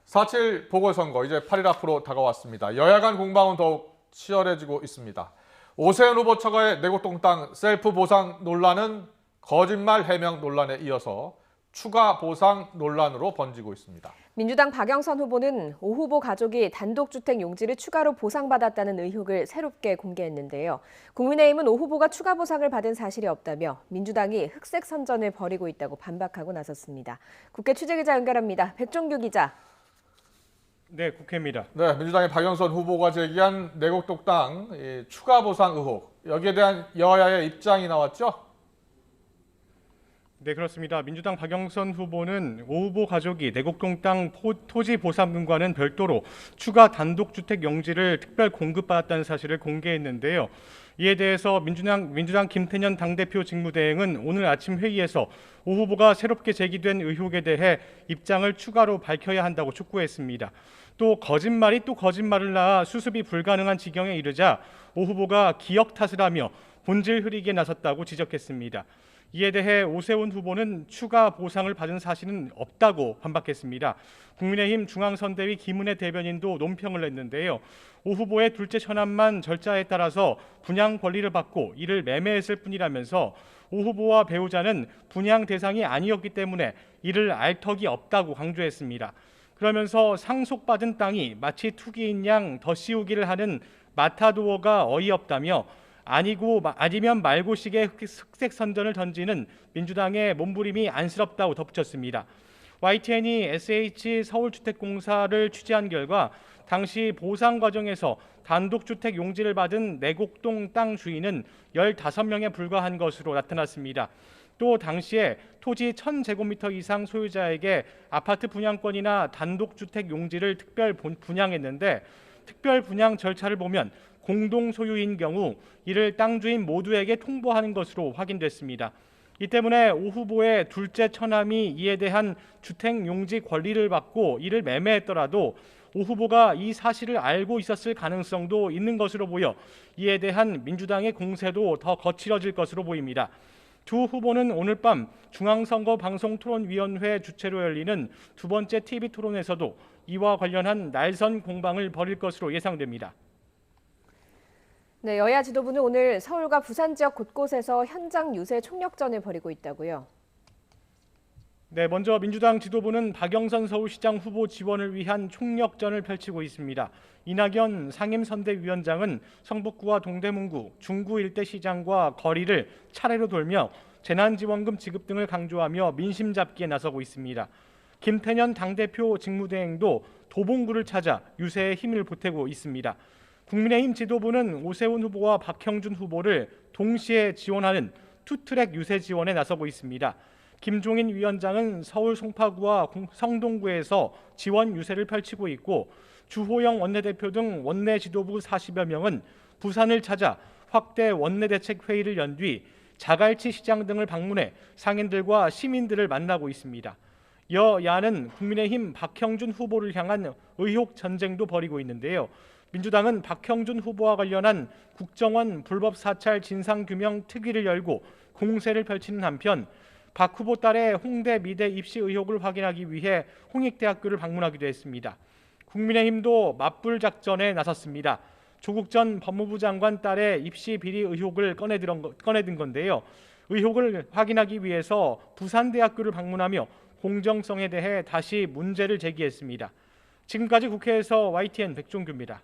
4.7 보궐선거 이제 8일 앞으로 다가왔습니다. 여야 간 공방은 더욱 치열해지고 있습니다. 오세훈 후보 처가의 내곡동 셀프 보상 논란은 거짓말 해명 논란에 이어서 추가 보상 논란으로 번지고 있습니다. 민주당 박영선 후보는 오 후보 가족이 단독주택 용지를 추가로 보상받았다는 의혹을 새롭게 공개했는데요. 국민의힘은 오 후보가 추가 보상을 받은 사실이 없다며 민주당이 흑색 선전을 벌이고 있다고 반박하고 나섰습니다. 국회 취재기자 연결합니다. 백종규 기자. 네, 국회입니다. 네, 민주당의 박영선 후보가 제기한 내곡동 땅 추가 보상 의혹, 여기에 대한 여야의 입장이 나왔죠? 네, 그렇습니다. 민주당 박영선 후보는 오 후보 가족이 내곡동 땅 토지 보상금과는 별도로 추가 단독주택 용지를 특별 공급받았다는 사실을 공개했는데요. 이에 대해서 민주당 김태년 당대표 직무대행은 오늘 아침 회의에서 오 후보가 새롭게 제기된 의혹에 대해 입장을 추가로 밝혀야 한다고 촉구했습니다. 또 거짓말이 또 거짓말을 낳아 수습이 불가능한 지경에 이르자 오 후보가 기억 탓을 하며 본질 흐리기에 나섰다고 지적했습니다. 이에 대해 오세훈 후보는 추가 보상을 받은 사실은 없다고 반박했습니다. 국민의힘 중앙선대위 김은혜 대변인도 논평을 냈는데요. 오 후보의 둘째 처남만 절차에 따라서 분양 권리를 받고 이를 매매했을 뿐이라면서 오 후보와 배우자는 분양 대상이 아니었기 때문에 이를 알 턱이 없다고 강조했습니다. 그러면서 상속받은 땅이 마치 투기인 양 더 씌우기를 하는 마타도어가 어이없다며 아니면 말고식의 흑색 선전을 던지는 민주당의 몸부림이 안쓰럽다고 덧붙였습니다. YTN이 SH 서울주택공사를 취재한 결과 당시 보상 과정에서 단독주택 용지를 받은 내곡동 땅 주인은 15명에 불과한 것으로 나타났습니다. 또 당시에 토지 1,000제곱미터 이상 소유자에게 아파트 분양권이나 단독주택 용지를 특별 분양했는데 특별 분양 절차를 보면 공동 소유인 경우 이를 땅 주인 모두에게 통보하는 것으로 확인됐습니다. 이 때문에 오 후보의 둘째 처남이 이에 대한 주택 용지 권리를 받고 이를 매매했더라도 오 후보가 이 사실을 알고 있었을 가능성도 있는 것으로 보여 이에 대한 민주당의 공세도 더 거칠어질 것으로 보입니다. 두 후보는 오늘 밤 중앙선거방송토론위원회 주최로 열리는 두 번째 TV 토론에서도 이와 관련한 날선 공방을 벌일 것으로 예상됩니다. 네, 여야 지도부는 오늘 서울과 부산 지역 곳곳에서 현장 유세 총력전을 벌이고 있다고요. 네, 먼저 민주당 지도부는 박영선 서울시장 후보 지원을 위한 총력전을 펼치고 있습니다. 이낙연 상임선대위원장은 성북구와 동대문구, 중구 일대 시장과 거리를 차례로 돌며 재난지원금 지급 등을 강조하며 민심 잡기에 나서고 있습니다. 김태년 당대표 직무대행도 도봉구를 찾아 유세에 힘을 보태고 있습니다. 국민의힘 지도부는 오세훈 후보와 박형준 후보를 동시에 지원하는 투트랙 유세 지원에 나서고 있습니다. 김종인 위원장은 서울 송파구와 성동구에서 지원 유세를 펼치고 있고 주호영 원내대표 등 원내 지도부 40여 명은 부산을 찾아 확대 원내대책 회의를 연 뒤 자갈치 시장 등을 방문해 상인들과 시민들을 만나고 있습니다. 여야는 국민의힘 박형준 후보를 향한 의혹 전쟁도 벌이고 있는데요. 민주당은 박형준 후보와 관련한 국정원 불법 사찰 진상규명 특위를 열고 공세를 펼치는 한편 박 후보 딸의 홍대 미대 입시 의혹을 확인하기 위해 홍익대학교를 방문하기도 했습니다. 국민의힘도 맞불 작전에 나섰습니다. 조국 전 법무부 장관 딸의 입시 비리 의혹을 꺼내든 건데요. 의혹을 확인하기 위해서 부산대학교를 방문하며 공정성에 대해 다시 문제를 제기했습니다. 지금까지 국회에서 YTN 백종규입니다.